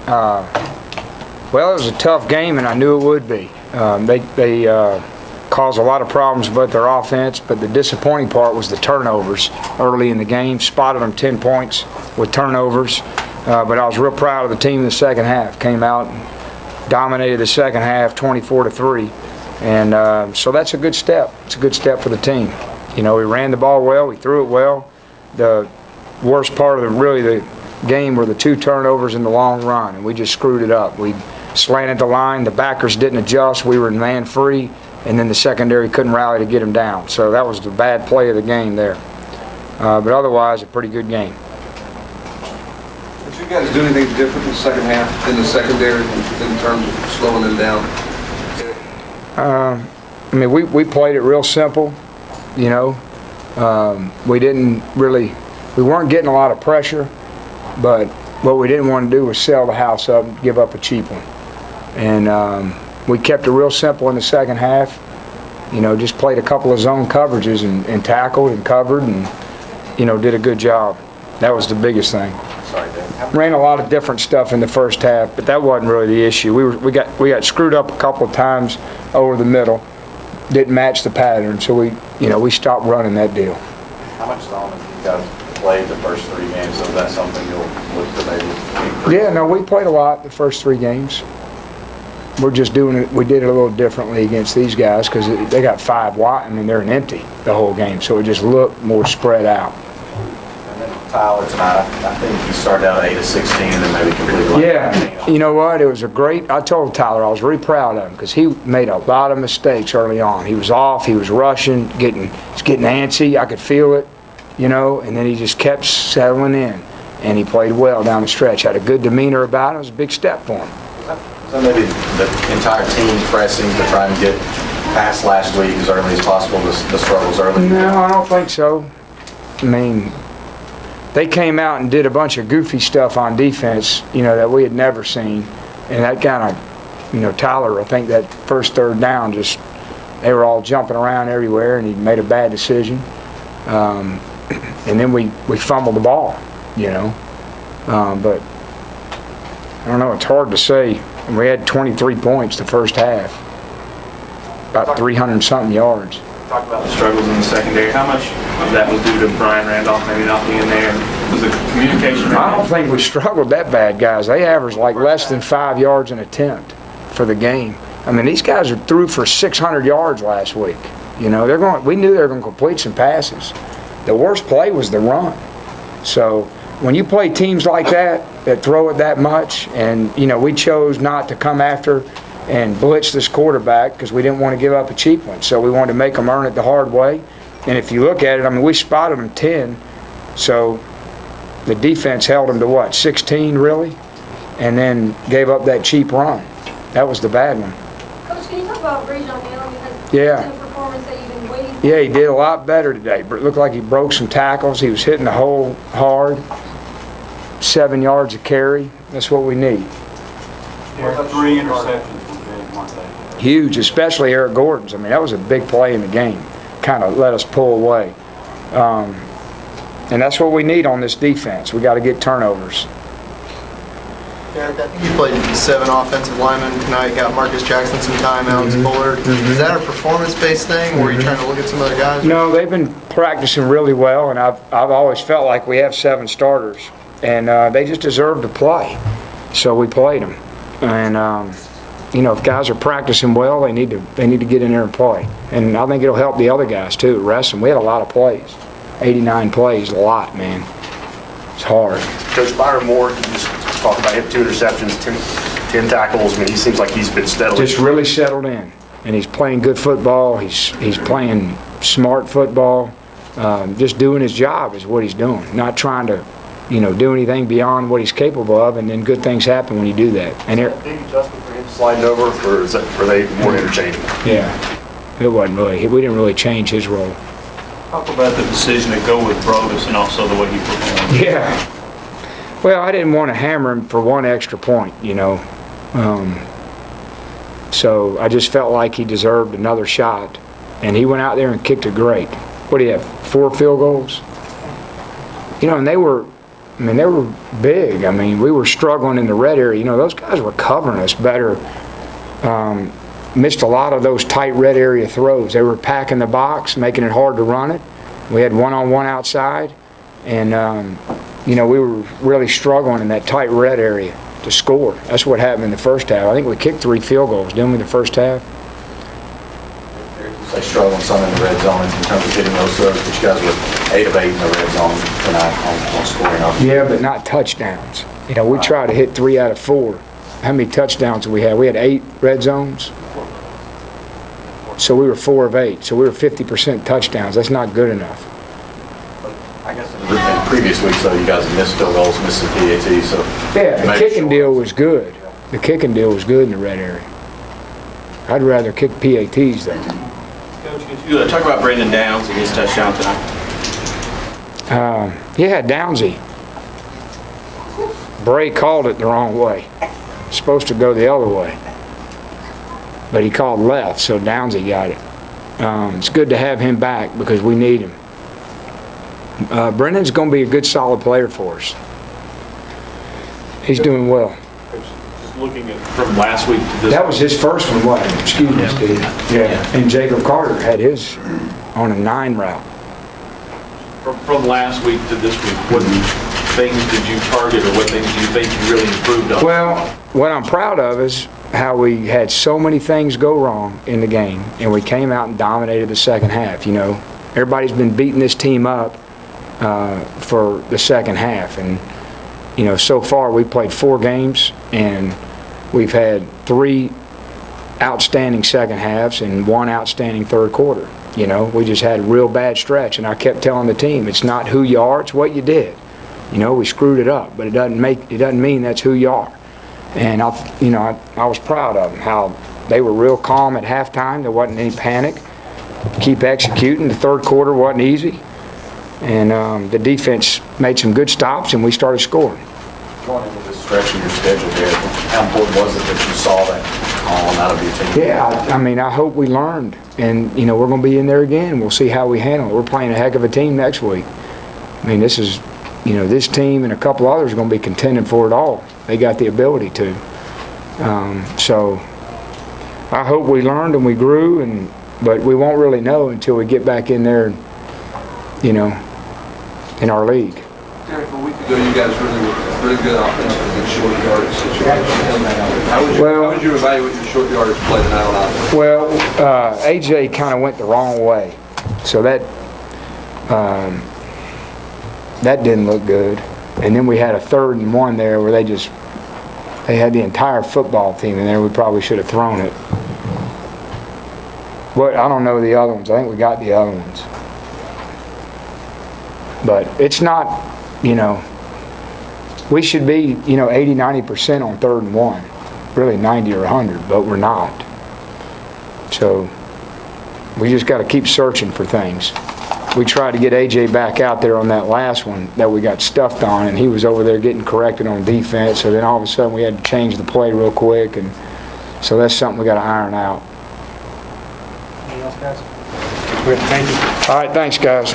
Well, it was a tough game, and I knew it would be. They caused a lot of problems with their offense, but the disappointing part was the turnovers early in the game. Spotted them 10 points with turnovers, but I was real proud of the team in the second half. Came out and dominated the second half 24-3, and so that's a good step. It's a good step for the team. You know, we ran the ball well, we threw it well. The worst part of the game were the 2 turnovers in the long run, and we just screwed it up. We slanted the line, the backers didn't adjust, we were in man free, and then the secondary couldn't rally to get them down. So that was the bad play of the game there. But otherwise, a pretty good game. Did you guys do anything different in the second half in the secondary in terms of slowing them down? I mean, we played it real simple, you know. We weren't getting a lot of pressure, but what we didn't want to do was sell the house up and give up a cheap one. And we kept it real simple in the second half. You know, just played a couple of zone coverages and tackled and covered and, you know, did a good job. That was the biggest thing. Sorry, Dan. Ran a lot of different stuff in the first half, but that wasn't really the issue. We got screwed up a couple of times over the middle. Didn't match the pattern, so we stopped running that deal. How much zone have you guys played the first 3 games? So is that something you'll look to maybe increase? Yeah, no, we played a lot the first 3 games. We're just doing it. We did it a little differently against these guys because they got 5 wide. I mean, they're an empty the whole game, so it just looked more spread out. And then Tyler tonight, I think he started out 8 of 16 and then maybe completely. Yeah, you know what? It was a great. I told Tyler I was really proud of him because he made a lot of mistakes early on. He was off. He was rushing, getting antsy. I could feel it, you know. And then he just kept settling in, and he played well down the stretch. Had a good demeanor about it. It was a big step for him. So maybe the entire team pressing to try and get past last week as early as possible, the struggles early? No, I don't think so. I mean, they came out and did a bunch of goofy stuff on defense, you know, that we had never seen. And that kind of, you know, Tyler, I think that first 3rd down, just, they were all jumping around everywhere, and he made a bad decision. And then we fumbled the ball, you know. But I don't know, it's hard to say. We had 23 points the first half, about 300-something yards. Talk about the struggles in the secondary. How much of that was due to Brian Randolph maybe not being there? Was the communication? I don't think we struggled that bad, guys. They averaged like less than 5 yards an attempt for the game. I mean, these guys are through for 600 yards last week. You know, we knew they were going to complete some passes. The worst play was the run. So when you play teams like that throw it that much, and you know, we chose not to come after and blitz this quarterback because we didn't want to give up a cheap one. So we wanted to make them earn it the hard way. And if you look at it, I mean, we spotted them 10, so the defense held them to what, 16 really, and then gave up that cheap run. That was the bad one. Coach, can you talk about Brajon Hill? Yeah. Performance that you've been waiting for? Yeah, he did a lot better today. It looked like he broke some tackles. He was hitting the hole hard. 7 yards a carry. That's what we need. Yeah, 3 interceptions were big, weren't they? Huge, especially Eric Gordon's. I mean, that was a big play in the game. Kind of let us pull away. And that's what we need on this defense. We got to get turnovers. Yeah, I think you played 7 offensive linemen tonight. Got Marcus Jackson some time, Alex Bullard. Is that a performance-based thing, or are you trying to look at some other guys? No, they've been practicing really well, and I've always felt like we have 7 starters, and they just deserve to play. So we played them, and you know, if guys are practicing well, they need to get in there and play. And I think it'll help the other guys too. Rest them. We had a lot of plays, 89 plays, a lot, man. It's hard. Coach Byron Moore, you just talked about him, 2 interceptions, 10 tackles. I mean, he seems like he's been steadily. Just really settled in, and he's playing good football. He's playing smart football. Just doing his job is what he's doing. Not trying to, you know, do anything beyond what he's capable of, and then good things happen when you do that. And big adjustment for him sliding over, or are they more interchangeable? Yeah, it wasn't really. We didn't really change his role. Talk about the decision to go with Broadus and also the way he performed. Yeah. Well, I didn't want to hammer him for 1 extra point, you know. So I just felt like he deserved another shot. And he went out there and kicked it great. What do you have, 4 field goals? You know, and they were I mean, they were big. I mean, we were struggling in the red area. You know, those guys were covering us better. Missed a lot of those tight red area throws. They were packing the box, making it hard to run it. We had one-on-one outside, and you know, we were really struggling in that tight red area to score. That's what happened in the first half. I think we kicked 3 field goals, didn't we, in the first half? They struggled some in the red zone in terms of hitting those throws, but you guys were 8 of 8 in the red zone tonight on scoring opportunities. Yeah, but not touchdowns. You know, we tried to hit 3 out of 4. How many touchdowns did we have? We had 8 red zones. So we were 4 of 8. So we were 50% touchdowns. That's not good enough. I guess in previous weeks, though, you guys have missed field goals, missed some PATs, so. Yeah, the kicking deal was good. The kicking deal was good in the red area. I'd rather kick PATs though. Coach, could you talk about Brendan Downs and his touchdown tonight? Yeah, Downsy. Bray called it the wrong way. Supposed to go the other way. But he called left, so Downsy got it. It's good to have him back because we need him. Brendan's going to be a good, solid player for us. He's doing well. Just looking at from last week to this. That was his first one, what? Excuse me, Steve. Yeah, and Jacob Carter had his on a 9 route. From last week to this week, what things did you target, or what things do you think you really improved on? Well, what I'm proud of is how we had so many things go wrong in the game, and we came out and dominated the second half. You know, everybody's been beating this team up for the second half, and you know, so far we played 4 games, and we've had 3 outstanding second halves and 1 outstanding third quarter. You know, we just had a real bad stretch, and I kept telling the team, it's not who you are, it's what you did. You know, we screwed it up, but it doesn't mean that's who you are. And I was proud of them, how they were real calm at halftime. There wasn't any panic. Keep executing. The third quarter wasn't easy, and the defense made some good stops, and we started scoring. Going into this stretch of your schedule, Dad, how important was it that you saw that calm out of your team? Yeah, I mean, I hope we learned, and you know, we're going to be in there again. We'll see how we handle it. We're playing a heck of a team next week. I mean, this is, you know, this team and a couple others are going to be contending for it all. They got the ability to. So I hope we learned and we grew, but we won't really know until we get back in there, you know, in our league. Derek, a week ago you guys really good offensively in short yardage situations. How would you evaluate your short yardage play tonight on offense? Well, AJ kind of went the wrong way, so that didn't look good. And then we had a 3rd and 1 there where they had the entire football team in there. We probably should have thrown it. But I don't know the other ones. I think we got the other ones. But it's not, you know, we should be, you know, 80-90% on 3rd and 1. Really 90 or 100, but we're not. So we just got to keep searching for things. We tried to get AJ back out there on that last one that we got stuffed on, and he was over there getting corrected on defense, so then all of a sudden we had to change the play real quick, and so that's something we got to iron out. Anything else, guys? Great, thank you. All right, thanks, guys.